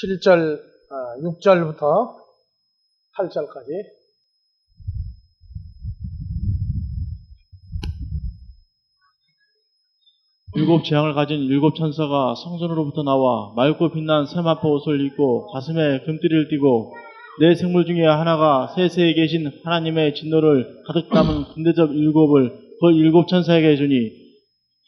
7절, 6절부터 8절까지. 일곱 재앙을 가진 일곱 천사가 성전으로부터 나와 맑고 빛난 세마포 옷을 입고 가슴에 금띠를 띠고 네 생물 중에 하나가 세세에 계신 하나님의 진노를 가득 담은 군대접 일곱을 그 일곱 천사에게 주니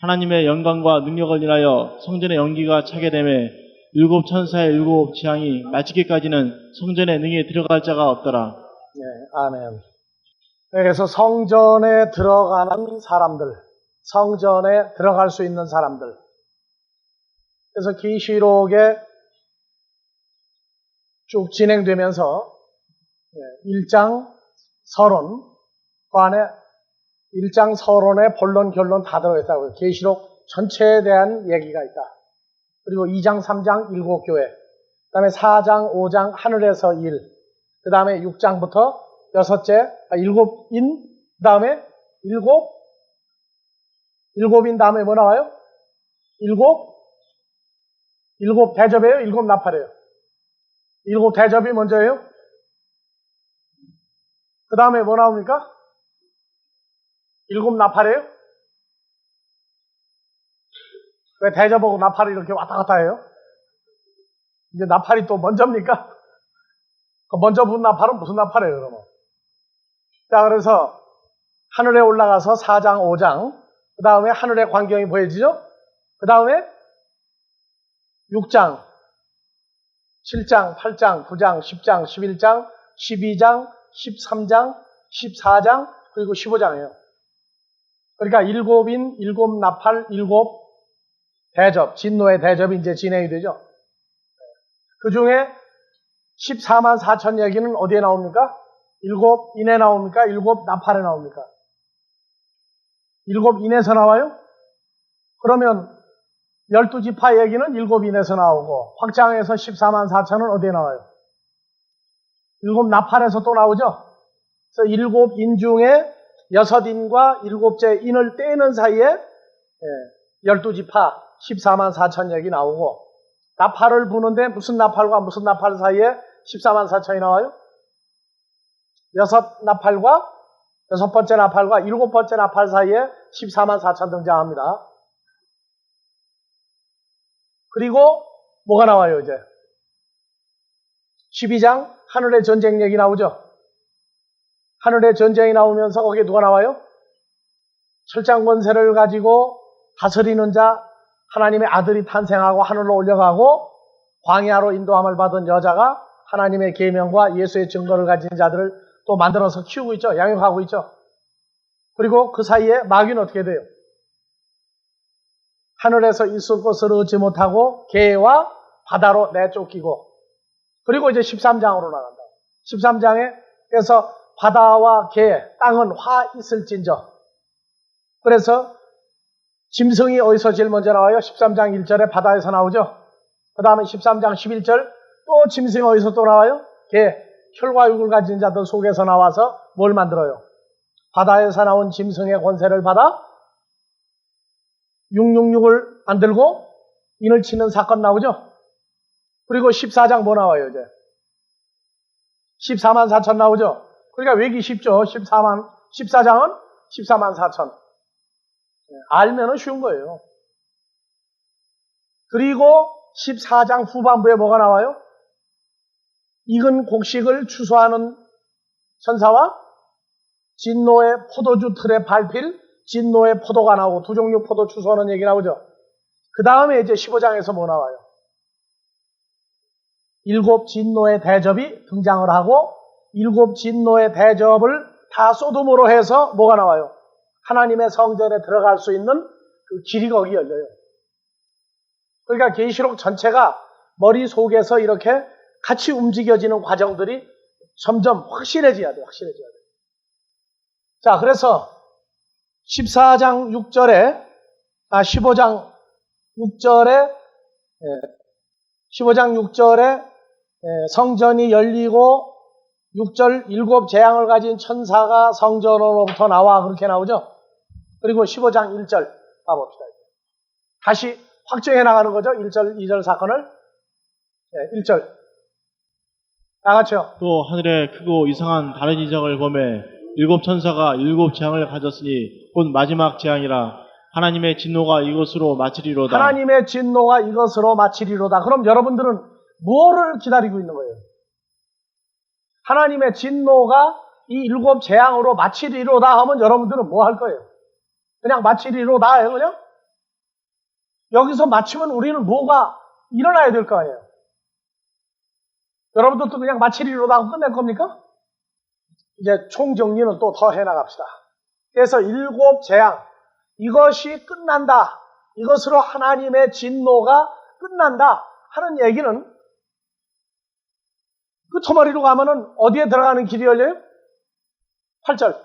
하나님의 영광과 능력을 인하여 성전의 연기가 차게 되매 일곱 천사의 일곱 재앙이 마치기까지는 성전에 능히 들어갈 자가 없더라. 네, 아멘. 그래서 성전에 들어가는 사람들, 성전에 들어갈 수 있는 사람들. 그래서 계시록에 쭉 진행되면서 1장 서론, 그 안에 1장 서론의 본론, 결론 다 들어있다고요. 계시록 전체에 대한 얘기가 있다. 그리고 2장, 3장, 7교회, 그 다음에 4장, 5장, 하늘에서 일, 그 다음에 6장부터 일곱인, 그 다음에 일곱인 다음에 뭐 나와요? 일곱 대접이에요? 일곱 나팔이에요? 일곱 대접이 먼저예요? 그 다음에 뭐 나옵니까? 일곱 나팔이에요? 왜 대접하고 나팔이 이렇게 왔다 갔다 해요? 이제 나팔이 또 먼저입니까? 그 먼저 분 나팔은 무슨 나팔이에요, 그러면? 자, 그래서 하늘에 올라가서 4장, 5장, 그 다음에 하늘의 광경이 보여지죠? 그 다음에 6장, 7장, 8장, 9장, 10장, 11장, 12장, 13장, 14장, 그리고 15장이에요. 그러니까 일곱인, 일곱 나팔, 일곱 대접, 진노의 대접이 이제 진행이 되죠. 그 중에 14만 4천 얘기는 어디에 나옵니까? 일곱 인에 나옵니까? 일곱 나팔에 나옵니까? 일곱 인에서 나와요? 그러면 12지파 얘기는 일곱 인에서 나오고 확장해서 14만 4천은 어디에 나와요? 일곱 나팔에서 또 나오죠? 그래서 일곱 인 중에 6인과 일곱째 인을 떼는 사이에 12지파 14만 4천 얘기 나오고 나팔을 부는데 무슨 나팔과 무슨 나팔 사이에 14만 4천이 나와요? 여섯 나팔과 여섯 번째 나팔과 일곱 번째 나팔 사이에 14만 4천 등장합니다. 그리고 뭐가 나와요 이제? 12장 하늘의 전쟁 얘기 나오죠? 하늘의 전쟁이 나오면서 거기에 누가 나와요? 철장 권세를 가지고 다스리는 자 하나님의 아들이 탄생하고 하늘로 올려가고 광야로 인도함을 받은 여자가 하나님의 계명과 예수의 증거를 가진 자들을 또 만들어서 키우고 있죠. 양육하고 있죠. 그리고 그 사이에 마귀는 어떻게 돼요? 하늘에서 있을 것을 얻지 못하고 개와 바다로 내쫓기고 그리고 이제 13장으로 나간다. 13장에 그래서 바다와 개, 땅은 화 있을진저. 그래서 짐승이 어디서 제일 먼저 나와요? 13장 1절에 바다에서 나오죠. 그 다음에 13장 11절 또 짐승이 어디서 또 나와요? 개, 혈과 육을 가진 자들 속에서 나와서 뭘 만들어요? 바다에서 나온 짐승의 권세를 받아 666을 만들고 인을 치는 사건 나오죠. 그리고 14장 뭐 나와요 이제? 14만 4천 나오죠. 그러니까 외기 쉽죠. 14장은 14만 4천. 알면은 쉬운 거예요. 그리고 14장 후반부에 뭐가 나와요? 익은 곡식을 추수하는 천사와 진노의 포도주 틀에 밟힐 진노의 포도가 나오고 두 종류 포도 추수하는 얘기 나오죠. 그 다음에 이제 15장에서 뭐 나와요? 일곱 진노의 대접이 등장을 하고 일곱 진노의 대접을 다 소돔으로 해서 뭐가 나와요? 하나님의 성전에 들어갈 수 있는 그 길이 거기 열려요. 그러니까 계시록 전체가 머릿속에서 이렇게 같이 움직여지는 과정들이 점점 확실해져야 돼요. 확실해져야 돼요. 자, 그래서 15장 6절에 성전이 열리고 6절 일곱 재앙을 가진 천사가 성전으로부터 나와 그렇게 나오죠. 그리고 15장 1절 가봅시다. 다시 확정해 나가는 거죠. 1절, 2절 사건을. 1절. 다 같이요. 또 하늘에 크고 이상한 다른 이적을 보매 일곱 천사가 일곱 재앙을 가졌으니 곧 마지막 재앙이라 하나님의 진노가 이것으로 마치리로다. 하나님의 진노가 이것으로 마치리로다. 그럼 여러분들은 뭐를 기다리고 있는 거예요? 하나님의 진노가 이 일곱 재앙으로 마치리로다 하면 여러분들은 뭐 할 거예요? 그냥 마치리로다 해요, 그냥? 여기서 마치면 우리는 뭐가 일어나야 될 거 아니에요? 여러분들도 그냥 마치리로다 하고 끝낼 겁니까? 이제 총정리는 또 더 해나갑시다. 그래서 일곱 재앙, 이것이 끝난다. 이것으로 하나님의 진노가 끝난다 하는 얘기는 그 토머리로 가면은 어디에 들어가는 길이 열려요? 8절.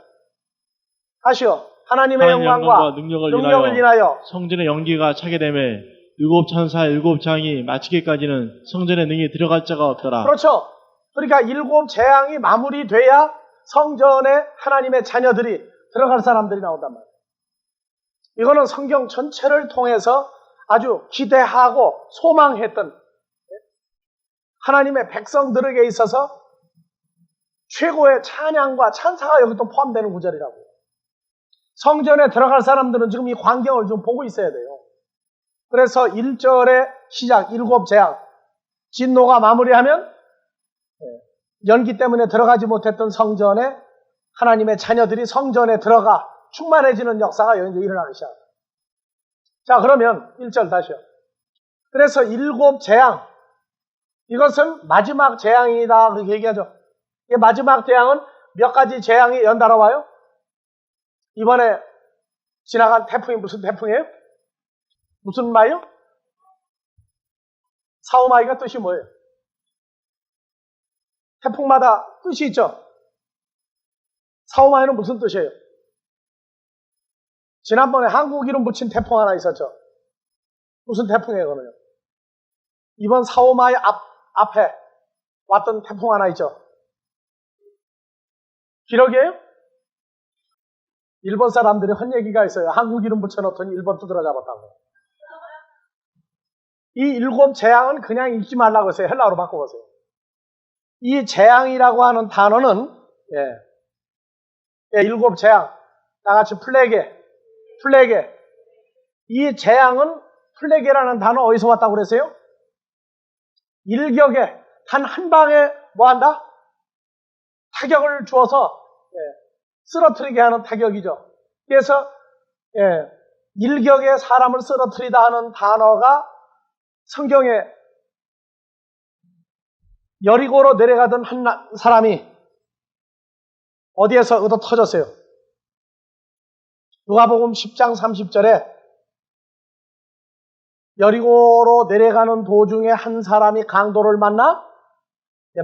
다시요. 하나님의 영광과 능력을 인하여 성전의 연기가 차게 되매 일곱 천사 일곱 재앙이 마치기까지는 성전에 능히 들어갈 자가 없더라. 그렇죠. 그러니까 일곱 재앙이 마무리돼야 성전에 하나님의 자녀들이 들어갈 사람들이 나온단 말이에요. 이거는 성경 전체를 통해서 아주 기대하고 소망했던 하나님의 백성들에게 있어서 최고의 찬양과 찬사가 여기 또 포함되는 구절이라고요. 성전에 들어갈 사람들은 지금 이 광경을 좀 보고 있어야 돼요. 그래서 1절의 시작, 일곱 재앙, 진노가 마무리하면 연기 때문에 들어가지 못했던 성전에 하나님의 자녀들이 성전에 들어가 충만해지는 역사가 여기 이제 일어나기 시작합니다. 자, 그러면 1절 다시요. 그래서 일곱 재앙, 이것은 마지막 재앙이다 그렇게 얘기하죠. 이 마지막 재앙은 몇 가지 재앙이 연달아 와요? 이번에 지나간 태풍이 무슨 태풍이에요? 무슨 마이요? 사오마이가 뜻이 뭐예요? 태풍마다 뜻이 있죠? 사오마이는 무슨 뜻이에요? 지난번에 한국 이름 붙인 태풍 하나 있었죠? 무슨 태풍이에요, 그거는요? 이번 사오마이 앞에 왔던 태풍 하나 있죠? 기러기예요? 일본 사람들이 한 얘기가 있어요. 한국 이름 붙여놓더니 일본 두드러 잡았다고. 이 일곱 재앙은 그냥 읽지 말라고 했어요. 헬라어로 바꿔보세요. 이 재앙이라고 하는 단어는 일곱 재앙, 다같이 플레게. 이 재앙은 플레게라는 단어 어디서 왔다고 그랬어요? 일격에 단 한 방에 뭐한다? 타격을 주어서 쓰러뜨리게 하는 타격이죠. 그래서 일격에 사람을 쓰러뜨리다 하는 단어가 성경에 여리고로 내려가던 한 사람이 어디에서 얻어 터졌어요? 누가복음 10장 30절에 여리고로 내려가는 도중에 한 사람이 강도를 만나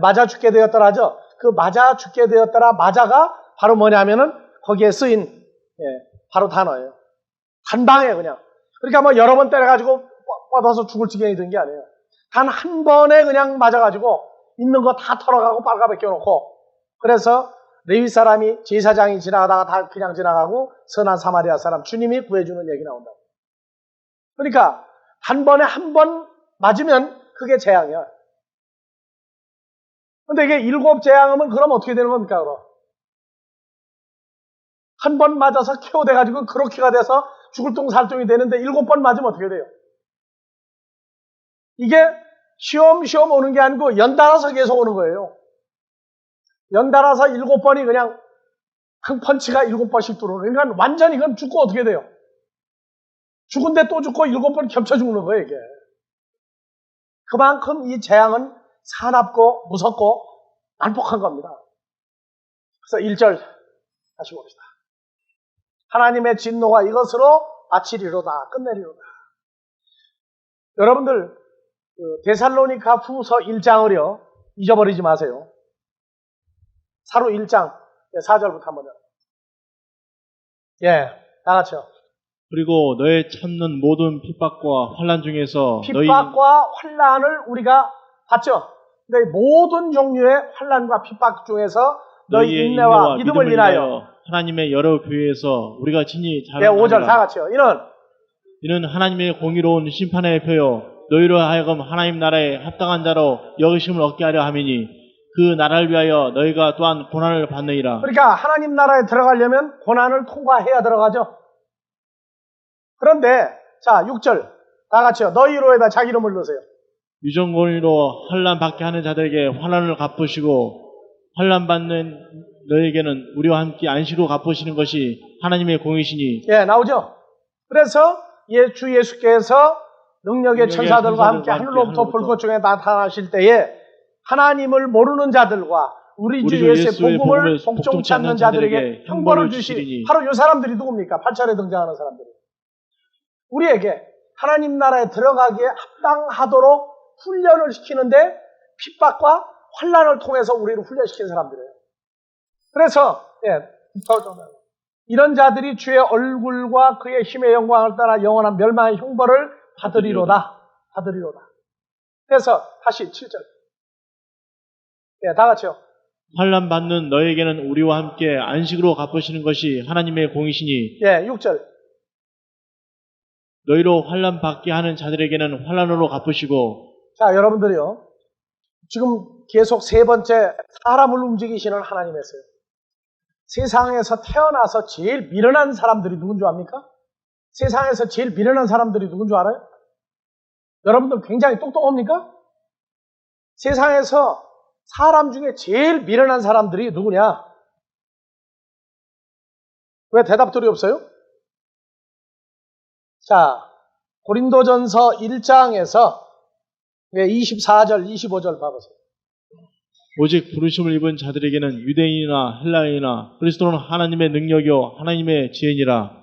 맞아 죽게 되었더라죠. 그 맞아 죽게 되었더라 맞아가 바로 뭐냐면은 거기에 쓰인 바로 단어예요. 단방에 그냥. 그러니까 뭐 여러 번 때려가지고 뻗어서 죽을 지경이 된 게 아니에요. 단 한 번에 그냥 맞아가지고 있는 거 다 털어가고 빨가벗겨 놓고 그래서 레위 사람이 제사장이 지나가다가 다 그냥 지나가고 선한 사마리아 사람 주님이 구해주는 얘기 나온다고. 그러니까 단번에 한 번 맞으면 그게 재앙이야. 근데 이게 일곱 재앙이면 그럼 어떻게 되는 겁니까, 그럼? 한 번 맞아서 KO 돼가지고 그렇게가 돼서 죽을 똥살똥이 되는데 일곱 번 맞으면 어떻게 돼요? 이게 시험시험 오는 게 아니고 연달아서 계속 오는 거예요. 연달아서 일곱 번이 그냥 한 펀치가 일곱 번씩 들어오는. 그러니까 완전히 그럼 죽고 어떻게 돼요? 죽은데 또 죽고 일곱 번 겹쳐 죽는 거예요, 이게. 그만큼 이 재앙은 사납고 무섭고 난폭한 겁니다. 그래서 1절 다시 봅시다. 하나님의 진노가 이것으로 마치리로다, 끝내리로다. 여러분들 데살로니가 후서 1장을요 잊어버리지 마세요. 사로 1장 4절부터 한번 다 같이요. 그리고 너의 참는 모든 핍박과 환난 중에서 핍박과 환난을 우리가 봤죠. 근데 모든 종류의 환난과 핍박 중에서 너희 인내와 믿음을 인하여 하나님의 여러 교회에서 우리가 친히 잘 5절 다 같이요. 이는 하나님의 공의로운 심판의 표요 너희로 하여금 하나님 나라에 합당한 자로 여기심을 얻게 하려 함이니 그 나라를 위하여 너희가 또한 고난을 받느니라. 그러니까 하나님 나라에 들어가려면 고난을 통과해야 들어가죠. 그런데 자 6절 다 같이요. 너희로에다 자기 이름을 넣으세요. 유전권리로 환난 받게 하는 자들에게 환난을 갚으시고 환난 받는 너에게는 우리와 함께 안식으로 갚으시는 것이 하나님의 공이시니. 예, 나오죠. 그래서 주 예수께서 능력의 천사들과 함께 하늘로부터 불꽃 중에 나타나실 때에 하나님을 모르는 자들과 우리 주 예수의 복음을 복종치 않는 자들에게 형벌을 주시니 바로 이 사람들이 누굽니까? 8절에 등장하는 사람들이. 우리에게 하나님 나라에 들어가기에 합당하도록 훈련을 시키는데 핍박과 환난을 통해서 우리를 훈련시킨 사람들이에요. 그래서 이런 자들이 주의 얼굴과 그의 힘의 영광을 따라 영원한 멸망의 형벌을 받으리로다. 그래서 다시 7절. 다 같이요. 환난 받는 너에게는 우리와 함께 안식으로 갚으시는 것이 하나님의 공이시니. 6절. 너희로 환난 받게 하는 자들에게는 환난으로 갚으시고. 자, 여러분들이요. 지금 계속 세 번째 사람을 움직이시는 하나님이세요. 세상에서 태어나서 제일 미련한 사람들이 누군 줄 압니까? 세상에서 제일 미련한 사람들이 누군 줄 알아요? 여러분들 굉장히 똑똑합니까? 세상에서 사람 중에 제일 미련한 사람들이 누구냐? 왜 대답들이 없어요? 자, 고린도전서 1장에서 24절, 25절 봐보세요. 오직 부르심을 입은 자들에게는 유대인이나 헬라인이나 그리스도는 하나님의 능력이요 하나님의 지혜니라.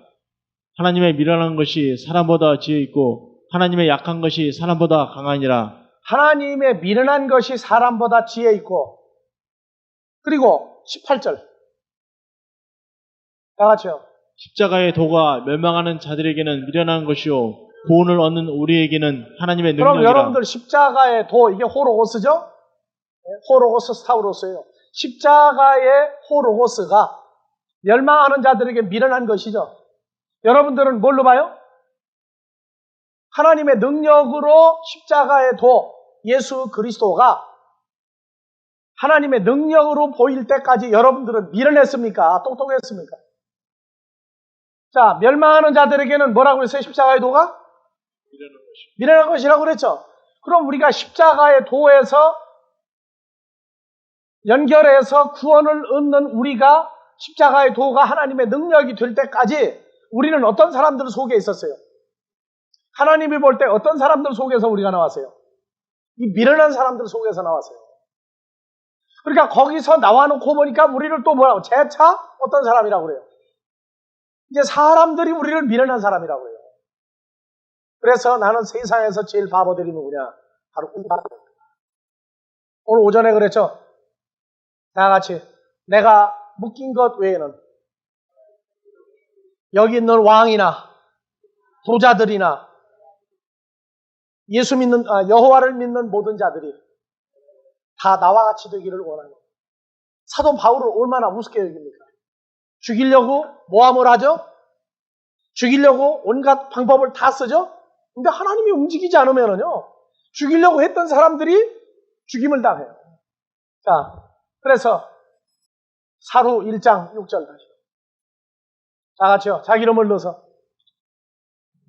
하나님의 미련한 것이 사람보다 지혜 있고 하나님의 약한 것이 사람보다 강하니라. 하나님의 미련한 것이 사람보다 지혜 있고, 그리고 18절 다 같이요. 십자가의 도가 멸망하는 자들에게는 미련한 것이요 구원을 얻는 우리에게는 하나님의 능력이라. 그럼 여러분들 십자가의 도, 이게 호로고스죠? 호로고스 스타우로스예요. 십자가의 호로고스가 멸망하는 자들에게 미련한 것이죠. 여러분들은 뭘로 봐요? 하나님의 능력으로 십자가의 도, 예수 그리스도가 하나님의 능력으로 보일 때까지 여러분들은 미련했습니까? 똑똑했습니까? 자, 멸망하는 자들에게는 뭐라고 했어요? 십자가의 도가? 미련한 것이라고 그랬죠. 그럼 우리가 십자가의 도에서 연결해서 구원을 얻는 우리가 십자가의 도가 하나님의 능력이 될 때까지 우리는 어떤 사람들 속에 있었어요? 하나님이 볼 때 어떤 사람들 속에서 우리가 나왔어요? 이 미련한 사람들 속에서 나왔어요. 그러니까 거기서 나와놓고 보니까 우리를 또 뭐라고? 재차 어떤 사람이라고 그래요? 이제 사람들이 우리를 미련한 사람이라고 해요. 그래서 나는 세상에서 제일 바보들이 누구냐? 바로 오늘 오전에 그랬죠? 다 같이 내가 묶인 것 외에는 여기 있는 왕이나 부자들이나 예수 믿는 여호와를 믿는 모든 자들이 다 나와 같이 되기를 원하는 사도 바울을 얼마나 우습게 여깁니까? 죽이려고 모함을 하죠? 죽이려고 온갖 방법을 다 쓰죠? 근데 하나님이 움직이지 않으면요, 죽이려고 했던 사람들이 죽임을 당해요. 자, 그래서 사루 1장 6절 다시. 다 같이요. 자기 이름을 넣어서.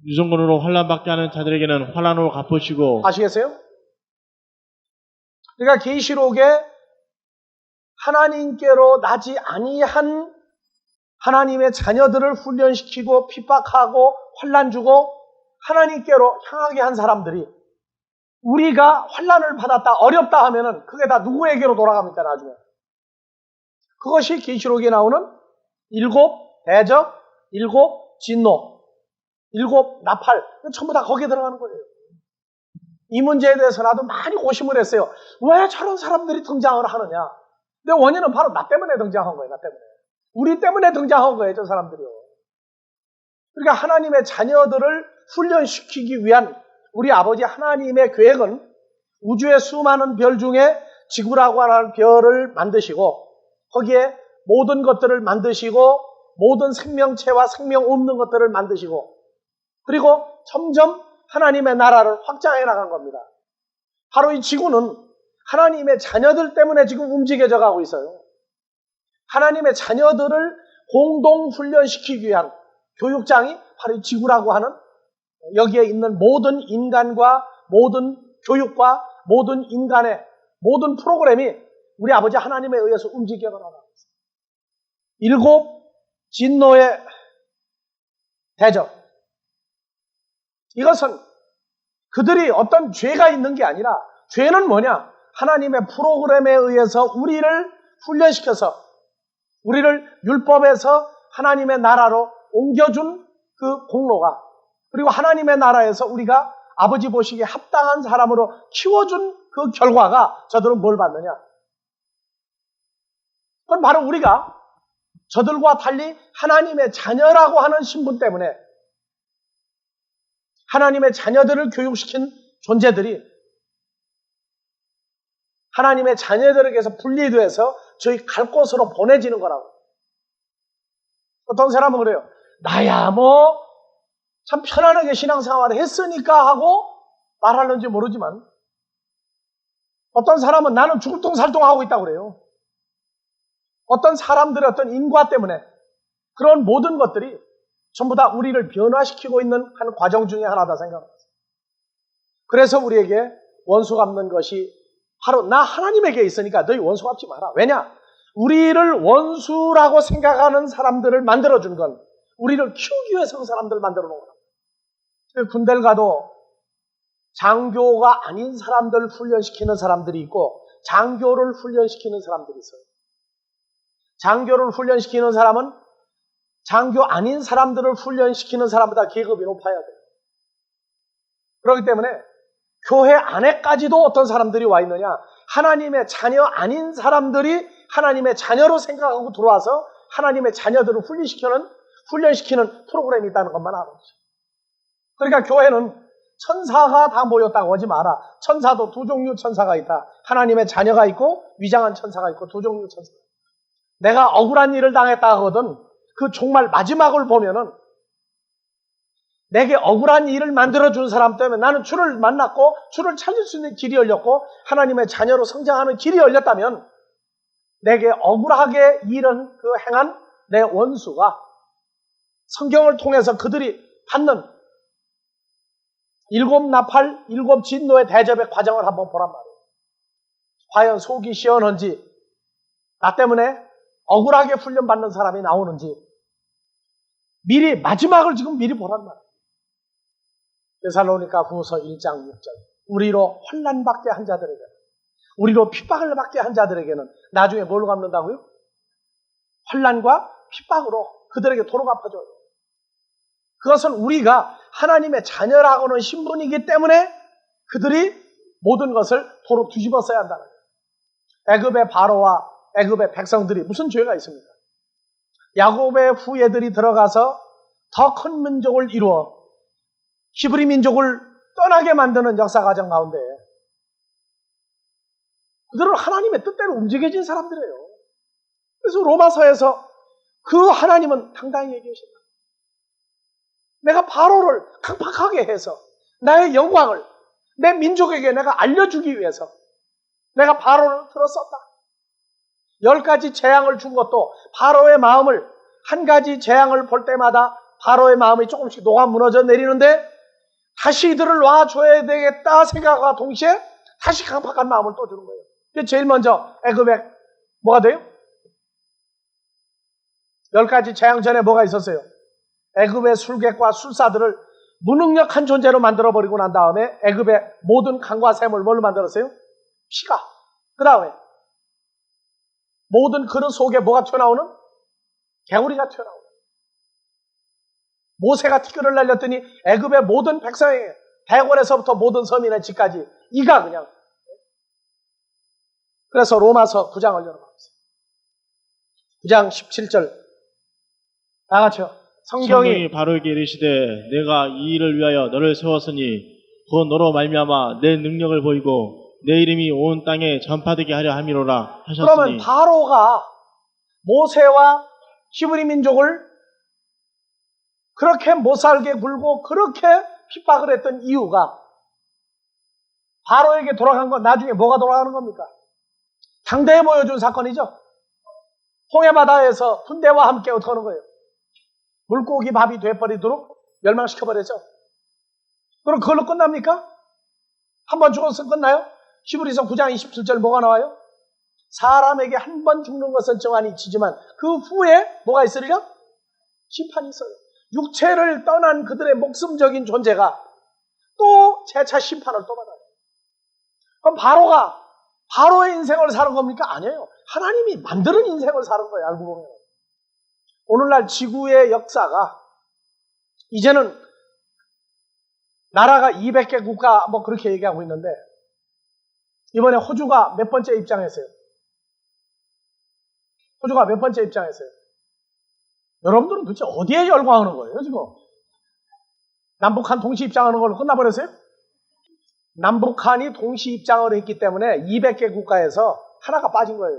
유전권으로 환난받게 하는 자들에게는 환난으로 갚으시고. 아시겠어요? 그러니까 계시록에 하나님께로 나지 아니한 하나님의 자녀들을 훈련시키고 핍박하고 환난 주고 하나님께로 향하게 한 사람들이 우리가 환난을 받았다, 어렵다 하면은 그게 다 누구에게로 돌아갑니까, 나중에? 그것이 계시록에 나오는 7 대적, 7 진노, 7 나팔, 전부 다 거기에 들어가는 거예요. 이 문제에 대해서 나도 많이 고심을 했어요. 왜 저런 사람들이 등장을 하느냐? 근데 원인은 바로 나 때문에 등장한 거예요, 나 때문에. 우리 때문에 등장한 거예요, 저 사람들이요. 그러니까 하나님의 자녀들을 훈련시키기 위한 우리 아버지 하나님의 계획은 우주의 수많은 별 중에 지구라고 하는 별을 만드시고 거기에 모든 것들을 만드시고 모든 생명체와 생명 없는 것들을 만드시고 그리고 점점 하나님의 나라를 확장해 나간 겁니다. 바로 이 지구는 하나님의 자녀들 때문에 지금 움직여져 가고 있어요. 하나님의 자녀들을 공동 훈련시키기 위한 교육장이 바로 이 지구라고 하는 여기에 있는 모든 인간과 모든 교육과 모든 인간의 모든 프로그램이 우리 아버지 하나님에 의해서 움직여 나가고 있어요. 7 진노의 대접. 이것은 그들이 어떤 죄가 있는 게 아니라 죄는 뭐냐? 하나님의 프로그램에 의해서 우리를 훈련시켜서 우리를 율법에서 하나님의 나라로 옮겨준 그 공로가 그리고 하나님의 나라에서 우리가 아버지 보시기에 합당한 사람으로 키워준 그 결과가 저들은 뭘 받느냐? 그건 바로 우리가 저들과 달리 하나님의 자녀라고 하는 신분 때문에 하나님의 자녀들을 교육시킨 존재들이 하나님의 자녀들에게서 분리돼서 저희 갈 곳으로 보내지는 거라고. 어떤 사람은 그래요. 나야 뭐 참 편안하게 신앙생활을 했으니까 하고 말하는지 모르지만 어떤 사람은 나는 죽을통살통하고 있다고 그래요. 어떤 사람들의 어떤 인과 때문에 그런 모든 것들이 전부 다 우리를 변화시키고 있는 한 과정 중에 하나다 생각합니다. 그래서 우리에게 원수 갚는 것이 바로 나 하나님에게 있으니까 너희 원수 갚지 마라. 왜냐? 우리를 원수라고 생각하는 사람들을 만들어준 건 우리를 키우기 위해서 그 사람들을 만들어 놓은 거다. 군대를 가도 장교가 아닌 사람들을 훈련시키는 사람들이 있고 장교를 훈련시키는 사람들이 있어요. 장교를 훈련시키는 사람은 장교 아닌 사람들을 훈련시키는 사람보다 계급이 높아야 돼요. 그렇기 때문에 교회 안에까지도 어떤 사람들이 와 있느냐? 하나님의 자녀 아닌 사람들이 하나님의 자녀로 생각하고 들어와서 하나님의 자녀들을 훈련시키는 프로그램이 있다는 것만 알아보세요. 그러니까 교회는 천사가 다 모였다고 하지 마라. 천사도 두 종류 천사가 있다. 하나님의 자녀가 있고 위장한 천사가 있고 두 종류 천사가 있다. 내가 억울한 일을 당했다 하거든 그 정말 마지막을 보면은 내게 억울한 일을 만들어준 사람 때문에 나는 주를 만났고 주를 찾을 수 있는 길이 열렸고 하나님의 자녀로 성장하는 길이 열렸다면 내게 억울하게 일은 그 행한 내 원수가 성경을 통해서 그들이 받는 7 나팔, 7 진노의 대접의 과정을 한번 보란 말이에요. 과연 속이 시원한지 나 때문에 억울하게 훈련받는 사람이 나오는지 미리 마지막을 지금 미리 보란 말이에요. 데살로니가 후서 1장 6절 우리로 환난받게 한 자들에게는 우리로 핍박을 받게 한 자들에게는 나중에 뭘로 갚는다고요? 환난과 핍박으로 그들에게 도로 갚아줘요. 그것은 우리가 하나님의 자녀라고는 신분이기 때문에 그들이 모든 것을 도로 뒤집어 써야 한다는 거예요. 애굽의 바로와 애굽의 백성들이 무슨 죄가 있습니까? 야곱의 후예들이 들어가서 더 큰 민족을 이루어 히브리 민족을 떠나게 만드는 역사 과정 가운데 그들은 하나님의 뜻대로 움직여진 사람들이에요. 그래서 로마서에서 그 하나님은 당당히 얘기하신다. 내가 바로를 강팍하게 해서 나의 영광을 내 민족에게 내가 알려주기 위해서 내가 바로를 들었었다. 10가지 재앙을 준 것도 바로의 마음을 한 가지 재앙을 볼 때마다 바로의 마음이 조금씩 녹아 무너져 내리는데 다시 이들을 놔줘야 되겠다 생각과 동시에 다시 강팍한 마음을 또 주는 거예요. 제일 먼저 애굽에 뭐가 돼요? 10가지 재앙 전에 뭐가 있었어요? 애굽의 술객과 술사들을 무능력한 존재로 만들어버리고 난 다음에 애굽의 모든 강과 샘을 뭘로 만들었어요? 피가. 그 다음에 모든 그릇 속에 뭐가 튀어나오는? 개구리가 튀어나오는. 모세가 티끌을 날렸더니 애굽의 모든 백성에게 대궐에서부터 모든 서민의 집까지 이가 그냥. 그래서 로마서 9장을 열어봤어요. 9장 17절 다 같이요. 성경이 바로에게 이르시되 내가 이 일을 위하여 너를 세웠으니 곧 너로 말미암아 내 능력을 보이고 내 이름이 온 땅에 전파되게 하려 함이로라 하셨으니. 그러면 바로가 모세와 히브리 민족을 그렇게 못살게 굴고 그렇게 핍박을 했던 이유가 바로에게 돌아간 건 나중에 뭐가 돌아가는 겁니까? 당대에 보여준 사건이죠. 홍해바다에서 군대와 함께 어떻게 하는 거예요? 물고기 밥이 돼버리도록 멸망시켜버렸죠. 그럼 그걸로 끝납니까? 한 번 죽었으면 끝나요? 히브리서 9장 27절 뭐가 나와요? 사람에게 한 번 죽는 것은 정한이 지지만 그 후에 뭐가 있으리라? 심판이 있어요. 육체를 떠난 그들의 목숨적인 존재가 또 재차 심판을 또 받아요. 그럼 바로의 인생을 사는 겁니까? 아니에요. 하나님이 만드는 인생을 사는 거예요. 알고 보면. 오늘날 지구의 역사가 이제는 나라가 200개 국가 뭐 그렇게 얘기하고 있는데 이번에 호주가 몇 번째 입장했어요? 호주가 몇 번째 입장했어요? 여러분들은 도대체 어디에 열광하는 거예요 지금? 남북한 동시 입장하는 걸로 끝나버렸어요? 남북한이 동시 입장을 했기 때문에 200개 국가에서 하나가 빠진 거예요.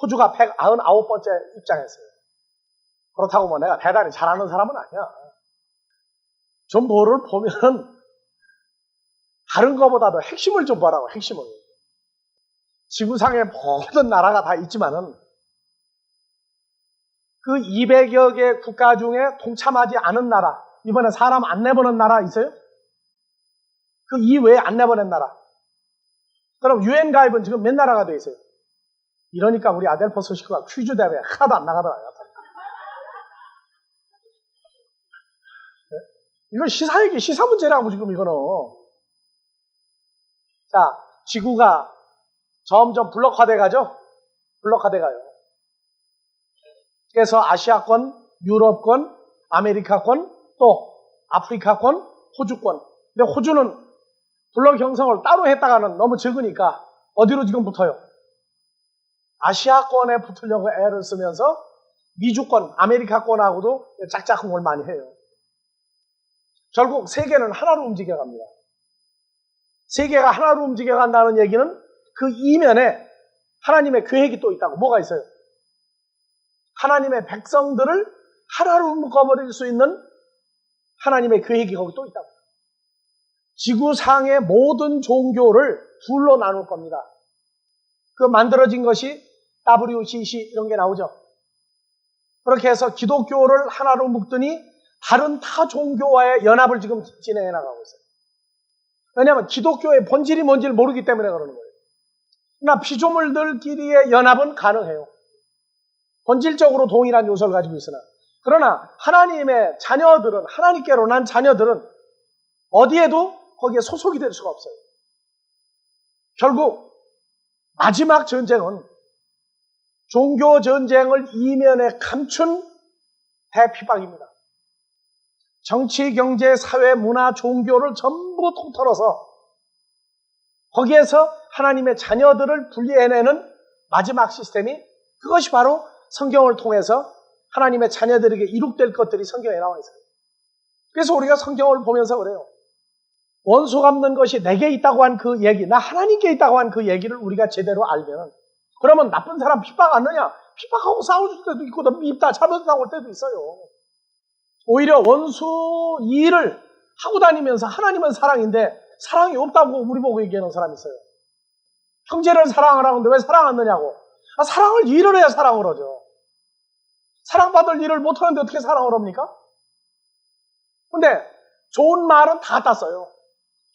호주가 199번째 입장했어요. 그렇다고 뭐 내가 대단히 잘하는 사람은 아니야. 좀 뭐를 보면은 다른 것보다도 핵심을 좀 보라고, 핵심을. 지구상의 모든 나라가 다 있지만은 그 200여 개 국가 중에 동참하지 않은 나라, 이번에 사람 안 내보낸 나라 있어요? 그 이외에 안 내보낸 나라. 그럼 UN 가입은 지금 몇 나라가 돼 있어요? 이러니까 우리 아델포스 식구가 퀴즈 대회 하나도 안 나가더라고요. 이건 시사얘기, 시사 문제라고 지금 이거는. 자, 지구가 점점 블록화돼 가죠? 블록화돼 가요. 그래서 아시아권, 유럽권, 아메리카권, 또 아프리카권, 호주권. 근데 호주는 블록 형성을 따로 했다가는 너무 적으니까 어디로 지금 붙어요? 아시아권에 붙으려고 애를 쓰면서 미주권, 아메리카권하고도 짝짝꿍을 많이 해요. 결국 세계는 하나로 움직여갑니다. 세계가 하나로 움직여간다는 얘기는 그 이면에 하나님의 계획이 또 있다고. 뭐가 있어요? 하나님의 백성들을 하나로 묶어버릴 수 있는 하나님의 계획이 거기 또 있다고. 지구상의 모든 종교를 둘로 나눌 겁니다. 그 만들어진 것이 WCC 이런 게 나오죠. 그렇게 해서 기독교를 하나로 묶더니 다른 타 종교와의 연합을 지금 진행해 나가고 있어요. 왜냐하면 기독교의 본질이 뭔지를 모르기 때문에 그러는 거예요. 그러나 피조물들끼리의 연합은 가능해요. 본질적으로 동일한 요소를 가지고 있으나. 그러나 하나님의 자녀들은, 하나님께로 난 자녀들은 어디에도 거기에 소속이 될 수가 없어요. 결국 마지막 전쟁은 종교 전쟁을 이면에 감춘 대핍박입니다. 정치, 경제, 사회, 문화, 종교를 전부 통틀어서 거기에서 하나님의 자녀들을 분리해내는 마지막 시스템이 그것이 바로 성경을 통해서 하나님의 자녀들에게 이룩될 것들이 성경에 나와 있어요. 그래서 우리가 성경을 보면서 그래요. 원수 갚는 것이 내게 있다고 한 그 얘기, 나 하나님께 있다고 한 그 얘기를 우리가 제대로 알면 그러면 나쁜 사람 핍박 안 넣냐? 핍박하고 싸울 때도 있고 밉다 잡아당할 때도 있어요. 오히려 원수 일을 하고 다니면서 하나님은 사랑인데 사랑이 없다고 우리 보고 얘기하는 사람이 있어요. 형제를 사랑하라는데 왜 사랑 안 넣냐고. 사랑을 일을 해야 사랑을 하죠. 사랑받을 일을 못하는데 어떻게 사랑을 합니까? 근데 좋은 말은 다 땄어요.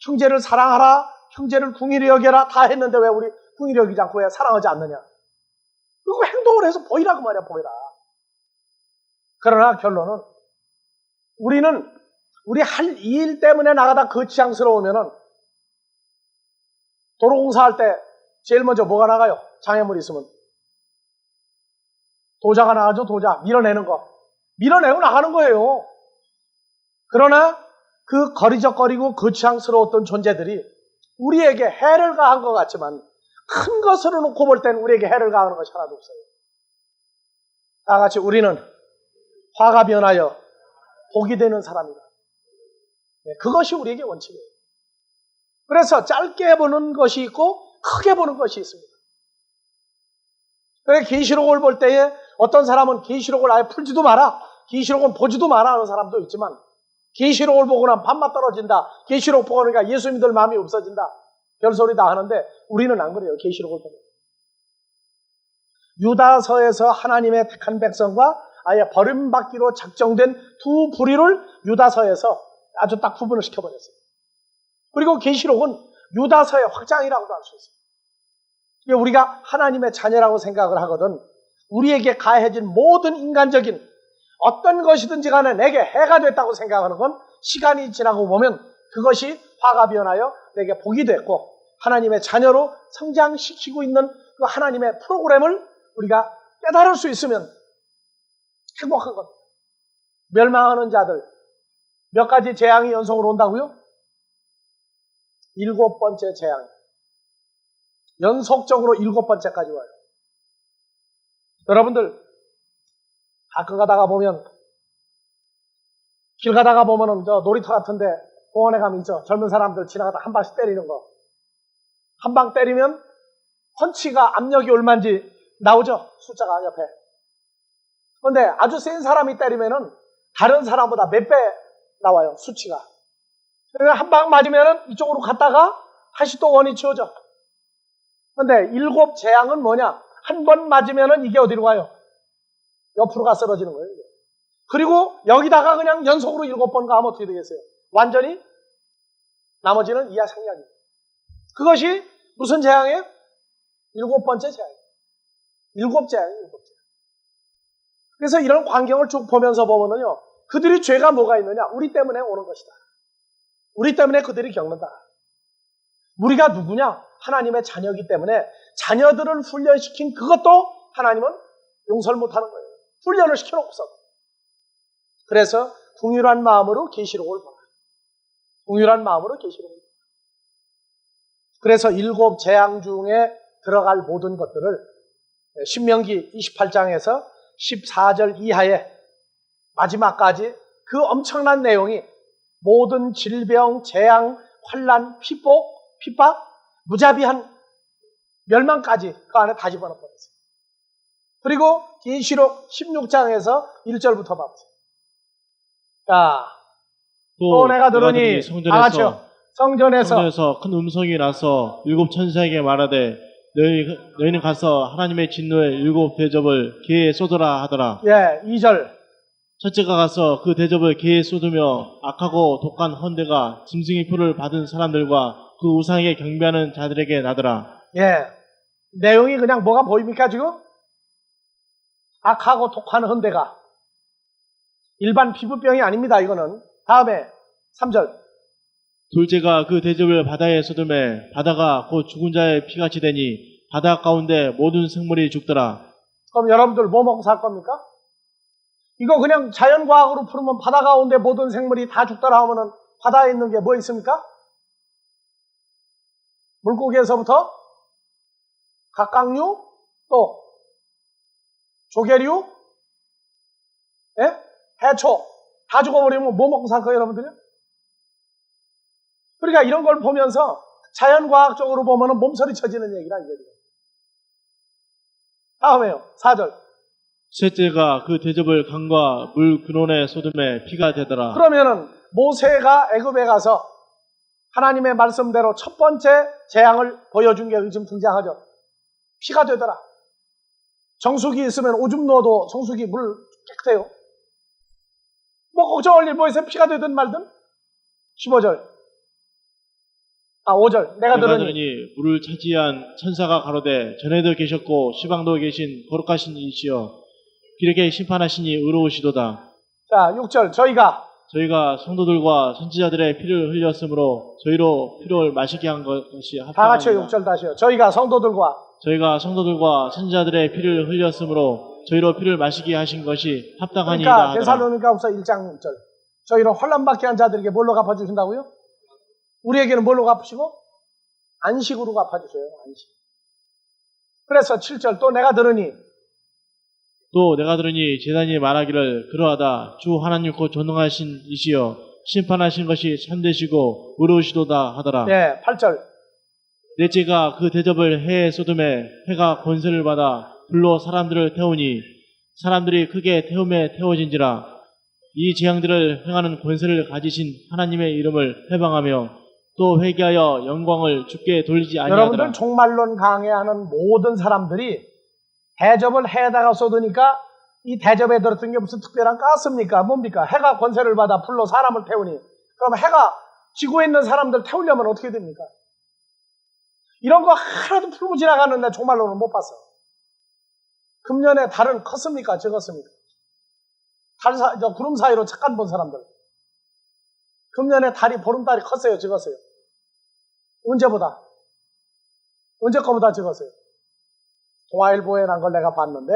형제를 사랑하라, 형제를 궁일히 여겨라 다 했는데 왜 우리 궁일히 여기지 않고 왜 사랑하지 않느냐. 그리고 행동을 해서 보이라 그 말이야, 보이라. 그러나 결론은 우리는 우리 할 일 때문에 나가다 거치장스러우면은 도로공사할 때 제일 먼저 뭐가 나가요? 장애물 있으면. 도자가 나가죠, 도자. 밀어내는 거. 밀어내고 나가는 거예요. 그러나 그 거리적거리고 거치장스러웠던 존재들이 우리에게 해를 가한 것 같지만 큰 것으로 놓고 볼 때는 우리에게 해를 가하는 것이 하나도 없어요. 다 같이 우리는 화가 변하여 복이 되는 사람이다. 그것이 우리에게 원칙이에요. 그래서 짧게 보는 것이 있고 크게 보는 것이 있습니다. 그래서 계시록을 볼 때에 어떤 사람은 계시록을 아예 풀지도 마라, 계시록은 보지도 마라 하는 사람도 있지만 계시록을 보고 나면 밥맛 떨어진다. 계시록 보고 나니까 예수 믿을 마음이 없어진다. 별소리 다 하는데 우리는 안 그래요. 계시록을 보면. 유다서에서 하나님의 택한 백성과 아예 버림받기로 작정된 두 부류를 유다서에서 아주 딱 구분을 시켜버렸어요. 그리고 계시록은 유다서의 확장이라고도 할 수 있어요. 이게 우리가 하나님의 자녀라고 생각을 하거든 우리에게 가해진 모든 인간적인 어떤 것이든지 간에 내게 해가 됐다고 생각하는 건 시간이 지나고 보면 그것이 화가 변하여 내게 복이 됐고 하나님의 자녀로 성장시키고 있는 그 하나님의 프로그램을 우리가 깨달을 수 있으면 행복한 겁니다. 멸망하는 자들 몇 가지 재앙이 연속으로 온다고요? 7번째 재앙. 연속적으로 7번째까지 와요. 여러분들 가끔 가다가 보면 길 가다가 보면은 저 놀이터 같은데 공원에 가면 있죠. 젊은 사람들 지나가다 한 방씩 때리는 거. 한 방 때리면 펀치가 압력이 얼마인지 나오죠. 숫자가 옆에. 그런데 아주 센 사람이 때리면은 다른 사람보다 몇 배 나와요. 수치가. 한 방 맞으면은 이쪽으로 갔다가 다시 또 원이 치워져. 그런데 7 재앙은 뭐냐? 한 번 맞으면은 이게 어디로 가요? 옆으로 가 쓰러지는 거예요. 이게. 그리고 여기다가 그냥 연속으로 7번 가면 어떻게 되겠어요? 완전히 나머지는 이하 상향입니다. 그것이 무슨 재앙이에요? 7번째 재앙이에요. 7재앙이에요. 7재. 그래서 이런 광경을 쭉 보면서 보면은요, 그들이 죄가 뭐가 있느냐? 우리 때문에 오는 것이다. 우리 때문에 그들이 겪는다. 우리가 누구냐? 하나님의 자녀이기 때문에 자녀들을 훈련시킨 그것도 하나님은 용서를 못하는 거예요. 훈련을 시켜놓고서. 그래서 궁휼한 마음으로 계시록을 보라. 궁휼한 마음으로 계시록을 보라. 그래서 7 재앙 중에 들어갈 모든 것들을 신명기 28장에서 14절 이하의 마지막까지 그 엄청난 내용이 모든 질병, 재앙, 환난, 핍박, 무자비한 멸망까지 그 안에 다 집어넣어 버렸어요. 그리고 계시록 16장에서 1절부터 봐보세요. 자, 또 내가 들으니 성전에서 큰 음성이 나서 7 천사에게 말하되 너희는 가서 하나님의 진노의 7 대접을 개에 쏟으라 하더라. 예, 2절. 첫째가 가서 그 대접을 개에 쏟으며 악하고 독한 헌대가 짐승의 표를 받은 사람들과 그 우상에게 경배하는 자들에게 나더라. 예, 내용이 그냥 뭐가 보입니까 지금? 악하고 독한 헌대가 일반 피부병이 아닙니다. 이거는. 다음에 3절. 둘째가 그 대접을 바다에 쏟음에 바다가 곧 죽은 자의 피같이 되니 바다 가운데 모든 생물이 죽더라. 그럼 여러분들 뭐 먹고 살 겁니까? 이거 그냥 자연과학으로 풀으면 바다 가운데 모든 생물이 다 죽더라 하면은 바다에 있는 게 뭐 있습니까? 물고기에서부터 각각류, 또 조개류, 예? 해초 다 죽어버리면 뭐 먹고 살 거예요, 여러분들요? 그러니까 이런 걸 보면서 자연과학적으로 보면은 몸서리 쳐지는 얘기라 이거죠. 다음에요, 4절. 셋째가 그 대접을 강과 물 근원에 쏟음에 피가 되더라. 그러면은 모세가 애굽에 가서 하나님의 말씀대로 첫 번째 재앙을 보여준 게 지금 등장하죠. 피가 되더라. 정수기 있으면 오줌 넣어도 정수기 물 깨끗해요. 뭐 걱정할 일 뭐 있어요? 피가 되든 말든. 15절. 5절. 내가 들으니 물을 차지한 천사가 가로되 전에도 계셨고 시방도 계신 거룩하신 이시여 길게 심판하시니 의로우시도다. 자, 6절. 저희가 성도들과 선지자들의 피를 흘렸으므로 저희로 피를 마시게 한 것이 합당합니다. 다 같이요. 6절 다시요. 저희가 성도들과 선지자들의 피를 흘렸으므로 저희로 피를 마시게 하신 것이 합당하니이다 그러니까 하더라. 데살로니가후서 1장 6절. 저희로 혼란받게 한 자들에게 뭘로 갚아주신다고요? 우리에게는 뭘로 갚으시고? 안식으로 갚아주세요. 안식. 그래서 7절. 또 내가 들으니 제단이 말하기를 그러하다 주 하나님 곧 전능하신 이시여 심판하신 것이 참되시고 의로우시도다 하더라. 네, 8절. 넷째가 그 대접을 해에 쏟음에 해가 권세를 받아 불로 사람들을 태우니 사람들이 크게 태움에 태워진지라. 이 재앙들을 행하는 권세를 가지신 하나님의 이름을 해방하며 또 회개하여 영광을 주께 돌리지 아니하더라. 여러분들 종말론 강해하는 모든 사람들이 대접을 해에다가 쏟으니까 이 대접에 들었던 게 무슨 특별한 가스입니까? 뭡니까? 해가 권세를 받아 불로 사람을 태우니 그럼 해가 지구에 있는 사람들 태우려면 어떻게 됩니까? 이런 거 하나도 풀고 지나가는데 종말론은 못 봤어. 금년에 달은 컸습니까? 적었습니까? 구름 사이로 잠깐 본 사람들. 금년에 달이 보름달이 컸어요? 적었어요? 언제보다? 언제 거보다 적었어요? 동아일보에 난 걸 내가 봤는데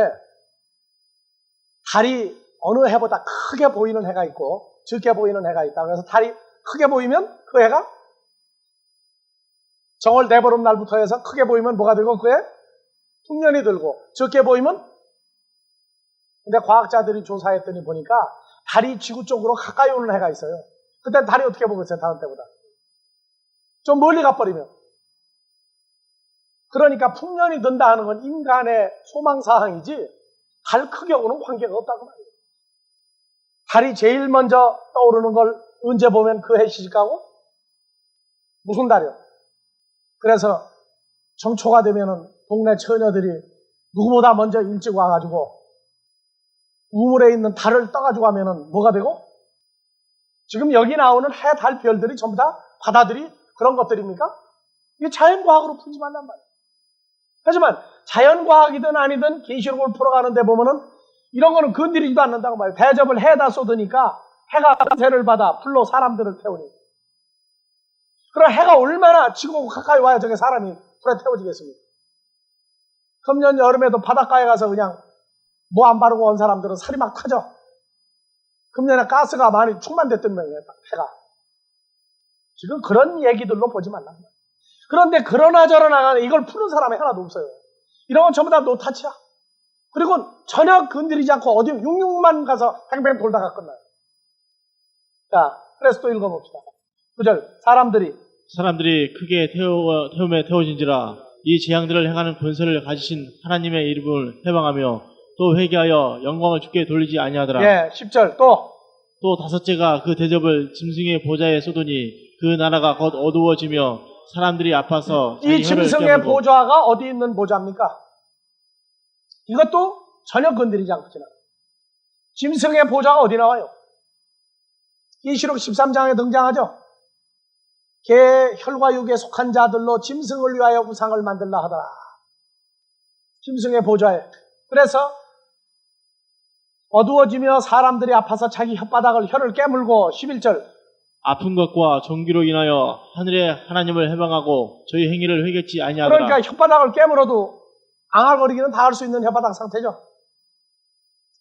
달이 어느 해보다 크게 보이는 해가 있고 적게 보이는 해가 있다. 그래서 달이 크게 보이면 그 해가 정월 대보름날부터 해서 크게 보이면 뭐가 되고 그해 풍년이 들고 적게 보이면 근데 과학자들이 조사했더니 보니까 달이 지구 쪽으로 가까이 오는 해가 있어요. 그때 달이 어떻게 보고 있어요? 다른 때보다. 좀 멀리 가버리면. 그러니까 풍년이 든다 하는 건 인간의 소망사항이지 달 크게 오는 관계가 없다고 말이에요. 달이 제일 먼저 떠오르는 걸 언제 보면 그 해 시집가고? 무슨 달이요? 그래서 정초가 되면은 동네 처녀들이 누구보다 먼저 일찍 와가지고 우물에 있는 달을 떠가지고 가면은 뭐가 되고? 지금 여기 나오는 해, 달, 별들이 전부 다 바다들이 그런 것들입니까? 이게 자연과학으로 풀지 말란 말이에요. 하지만 자연과학이든 아니든 계시록을 풀어가는데 보면은 이런 거는 건드리지도 않는다고 말이에요. 대접을 해다 쏟으니까 해가 권세를 받아 불로 사람들을 태우니. 그럼 해가 얼마나 지구하고 가까이 와야 저게 사람이 불에 태워지겠습니까? 금년 여름에도 바닷가에 가서 그냥 뭐 안 바르고 온 사람들은 살이 막 타죠. 금년에 가스가 많이 충만됐던 모양이에요. 해가. 지금 그런 얘기들로 보지 말란 말이에요. 그런데 그러나 저러나 이걸 푸는 사람이 하나도 없어요. 이런 건 전부 다 노타치야. 그리고 전혀 건드리지 않고 어디 육육만 가서 팽팽 돌다가 끝나요. 자, 그래서 또 읽어봅시다. 9절 사람들이 크게 태움에 태워진지라 이 재앙들을 행하는 권세를 가지신 하나님의 이름을 해방하며 또 회개하여 영광을 주께 돌리지 아니하더라. 예, 10절 또 다섯째가 그 대접을 짐승의 보좌에 쏟으니 그 나라가 곧 어두워지며 사람들이 아파서 이 짐승의 보좌가 어디 있는 보좌입니까? 이것도 전혀 건드리지 않고 지나가요. 짐승의 보좌가 어디 나와요? 계시록 13장에 등장하죠. 개, 혈과 육에 속한 자들로 짐승을 위하여 우상을 만들라 하더라. 짐승의 보좌에. 그래서 어두워지며 사람들이 아파서 자기 혓바닥을 혀를 깨물고 11절 아픈 것과 종기로 인하여 하늘의 하나님을 해방하고 저희 행위를 회개치 아니하더라. 그러니까 혓바닥을 깨물어도 앙알거리기는 다 할 수 있는 혓바닥 상태죠.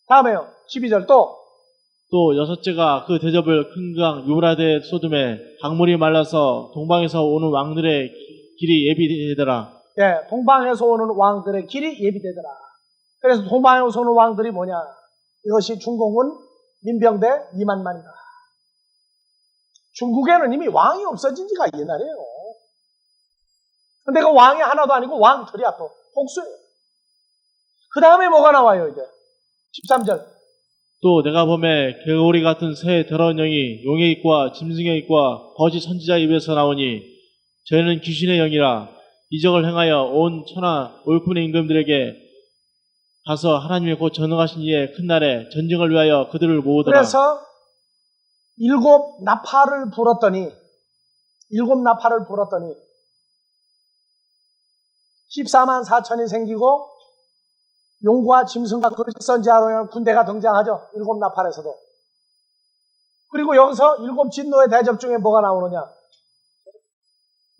다음에요. 12절 또 여섯째가 그 대접을 큰 강 유브라데에 쏟음에 강물이 말라서 동방에서 오는 왕들의 길이 예비되더라. 예, 동방에서 오는 왕들의 길이 예비되더라. 그래서 동방에서 오는 왕들이 뭐냐? 이것이 중공은 민병대 2만만이다. 중국에는 이미 왕이 없어진 지가 옛날이에요. 근데 그 왕이 하나도 아니고 왕들이야 또. 복수예요. 그 다음에 뭐가 나와요 이제? 13절 또 내가 보매 개구리 같은 새 더러운 영이 용의 입과 짐승의 입과 거짓 선지자 입에서 나오니 저희는 귀신의 영이라 이적을 행하여 온 천하 올푼의 임금들에게 가서 하나님의 곧 전능하신 이의 큰 날에 전쟁을 위하여 그들을 모으더라. 그래서 일곱 나팔을 불었더니 14만 4천이 생기고 용과 짐승과 거짓 선지자로 군대가 등장하죠. 일곱 나팔에서도. 그리고 여기서 일곱 진노의 대접 중에 뭐가 나오느냐?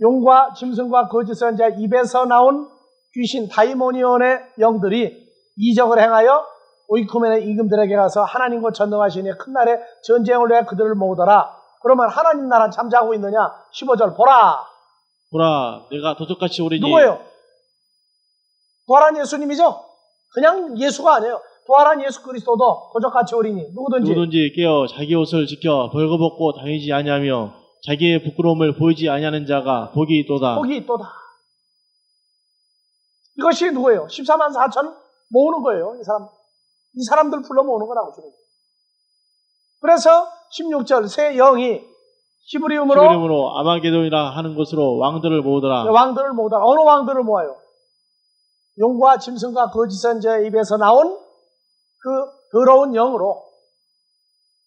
용과 짐승과 거짓 선지자 입에서 나온 귀신 다이모니온의 영들이 이적을 행하여 오이쿠멘의 임금들에게 가서 하나님과 전능하신 이의 큰 날에 전쟁을 위해 그들을 모으더라. 그러면 하나님 나라 잠자고 있느냐? 15절 보라 내가 도적같이 오리니. 누구예요? 부활한 예수님이죠? 그냥 예수가 아니에요. 부활한 예수 그리스도도 도적같이 오리니 누구든지 깨어 자기 옷을 지켜 벌거벗고 다니지 아니하며 자기의 부끄러움을 보이지 아니하는 자가 복이 있도다. 이것이 누구예요? 14만 4천 모으는 거예요. 이 사람들 불러 모으는 거라고 주는 거예요. 그래서 16절 새 영이 히브리음으로 히브리음으로 아마게돈이라 하는 곳으로 왕들을 모으더라. 왕들을 모으다. 어느 왕들을 모아요? 용과 짐승과 거짓 선지자의 입에서 나온 그 더러운 영으로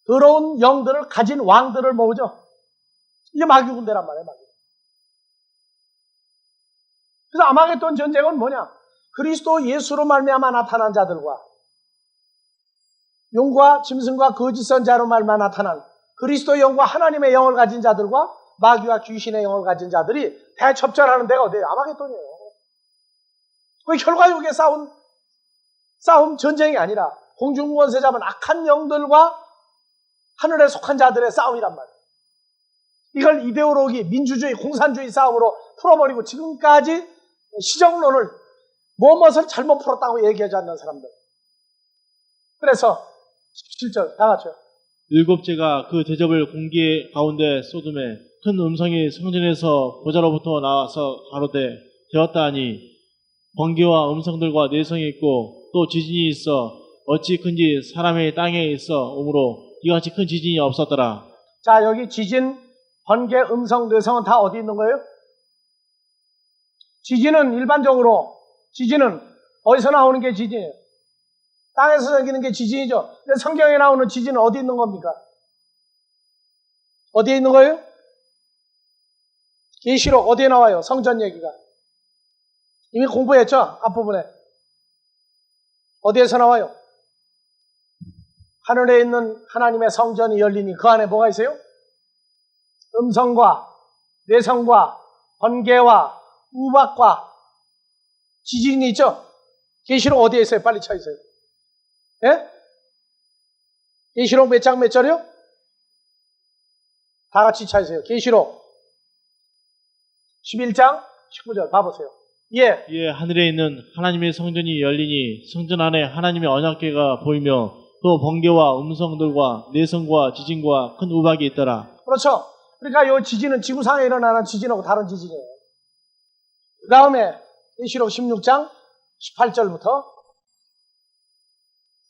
더러운 영들을 가진 왕들을 모으죠. 이게 마귀 군대란 말이에요. 마귀. 그래서 아마겟돈 전쟁은 뭐냐? 그리스도 예수로 말미암아 나타난 자들과 용과 짐승과 거짓 선지자로 말미암아 나타난 그리스도의 영과 하나님의 영을 가진 자들과 마귀와 귀신의 영을 가진 자들이 대첩전하는 데가 어디예요? 아마겟돈이에요. 그 혈과육의 싸움 전쟁이 아니라 공중권세 잡은 악한 영들과 하늘에 속한 자들의 싸움이란 말이에요. 이걸 이데올로기, 민주주의, 공산주의 싸움으로 풀어버리고 지금까지 시정론을 무엇을 잘못 풀었다고 얘기하지 않는 사람들. 그래서 17절 다 같이요. 일곱째가 그 대접을 공기 가운데 쏟음에 큰 음성이 성전에서 보좌로부터 나와서 가로되 되었다 하니 번개와 음성들과 내성이 있고 또 지진이 있어 어찌 큰지 사람의 땅에 있어 오므로 이같이 큰 지진이 없었더라. 자, 여기 지진, 번개, 음성, 뇌성은 다 어디 있는 거예요? 지진은 일반적으로 지진은 어디서 나오는 게 지진이에요? 땅에서 생기는 게 지진이죠. 근데 성경에 나오는 지진은 어디 있는 겁니까? 어디에 있는 거예요? 계시록 어디에 나와요? 성전 얘기가. 이미 공부했죠? 앞부분에. 어디에서 나와요? 하늘에 있는 하나님의 성전이 열리니 그 안에 뭐가 있어요? 음성과 내성과 번개와 우박과 지진이 있죠? 계시록 어디에 있어요? 빨리 찾으세요. 예? 계시록 몇 장 몇 절이요? 다 같이 찾으세요. 계시록 11장 19절 봐보세요. 예. 이에 하늘에 있는 하나님의 성전이 열리니 성전 안에 하나님의 언약궤가 보이며 또 번개와 음성들과 내성과 지진과 큰 우박이 있더라. 그렇죠. 그러니까 이 지진은 지구상에 일어나는 지진하고 다른 지진이에요. 그 다음에 계시록 16장 18절부터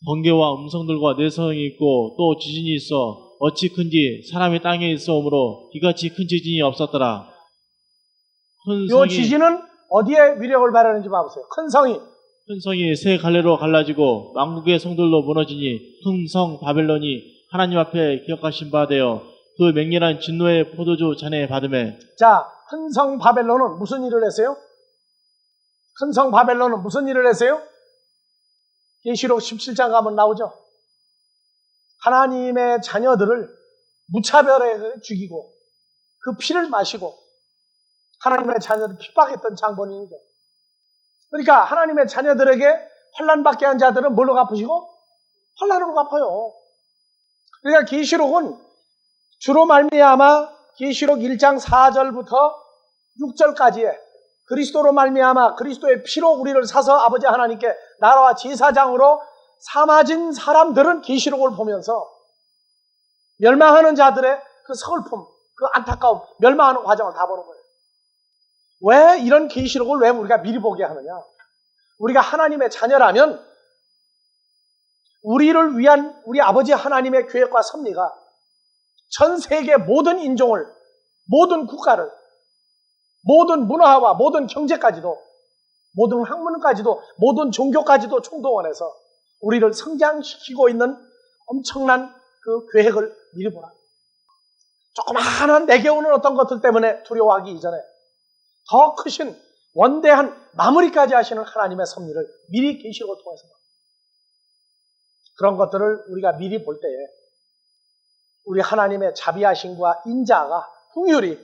번개와 음성들과 내성이 있고 또 지진이 있어 어찌 큰지 사람이 땅에 있어 오므로 이같이 큰 지진이 없었더라. 이 지진은 어디에 위력을 발휘하는지 봐보세요. 큰 성이 세 갈래로 갈라지고 왕국의 성들로 무너지니 큰 성 바벨론이 하나님 앞에 기억하신 바 되어 그 맹렬한 진노의 포도주 잔에 받음에. 자, 큰 성 바벨론은 무슨 일을 했어요? 큰 성 바벨론은 무슨 일을 했어요? 계시록 17장 가면 나오죠. 하나님의 자녀들을 무차별하게 죽이고 그 피를 마시고 하나님의 자녀들 핍박했던 장본인이죠. 그러니까 하나님의 자녀들에게 환난받게 한 자들은 뭘로 갚으시고? 환난으로 갚아요. 그러니까 계시록은 주로 말미암아 계시록 1장 4절부터 6절까지의 그리스도로 말미암아 그리스도의 피로 우리를 사서 아버지 하나님께 나라와 제사장으로 삼아진 사람들은 계시록을 보면서 멸망하는 자들의 그 슬픔, 그 안타까움, 멸망하는 과정을 다 보는 거예요. 왜 이런 계시록을 왜 우리가 미리 보게 하느냐? 우리가 하나님의 자녀라면 우리를 위한 우리 아버지 하나님의 계획과 섭리가 전 세계 모든 인종을, 모든 국가를, 모든 문화와 모든 경제까지도, 모든 학문까지도, 모든 종교까지도 총동원해서 우리를 성장시키고 있는 엄청난 그 계획을 미리 보라. 조그마한 내게 오는 어떤 것들 때문에 두려워하기 이전에 더 크신 원대한 마무리까지 하시는 하나님의 섭리를 미리 계시록을 통해서 봐. 그런 것들을 우리가 미리 볼 때에 우리 하나님의 자비하심과 인자가 긍휼이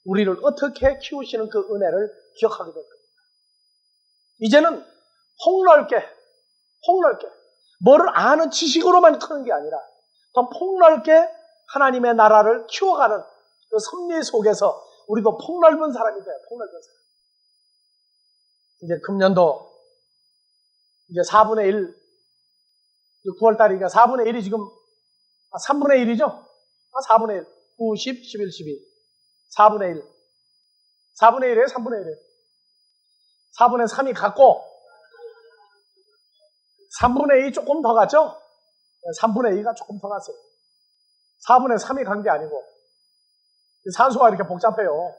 우리를 어떻게 키우시는 그 은혜를 기억하게 될 겁니다. 이제는 폭넓게 뭐를 아는 지식으로만 크는 게 아니라 더 폭넓게 하나님의 나라를 키워가는 그 섭리 속에서 우리도 폭넓은 사람이 돼요. 폭넓은 사람. 이제 금년도 이제 4분의 1, 9월달이니까 4분의 1이 지금 3분의 1이죠? 4분의 1, 9, 10, 11, 12. 4분의 1. 4분의 1이에요? 3분의 1이에요? 4분의 3이 같고 3분의 2 조금 더 갔죠? 3분의 2가 조금 더 갔어요. 4분의 3이 간 게 아니고 산수가 이렇게 복잡해요.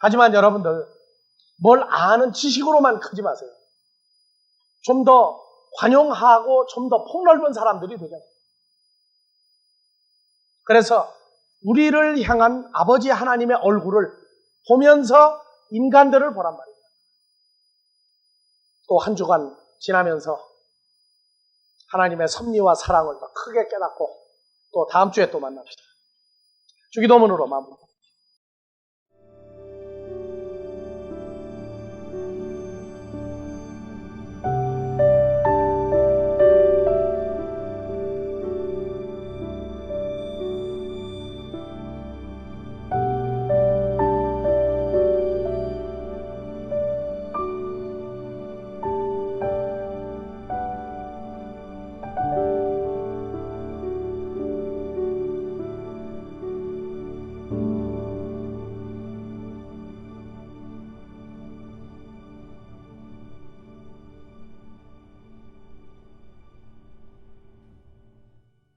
하지만 여러분들 뭘 아는 지식으로만 크지 마세요. 좀 더 관용하고 좀 더 폭넓은 사람들이 되잖아요. 그래서 우리를 향한 아버지 하나님의 얼굴을 보면서 인간들을 보란 말입니다. 또 한 주간 지나면서 하나님의 섭리와 사랑을 더 크게 깨닫고 또 다음 주에 또 만납시다. 주기도문으로 마무리.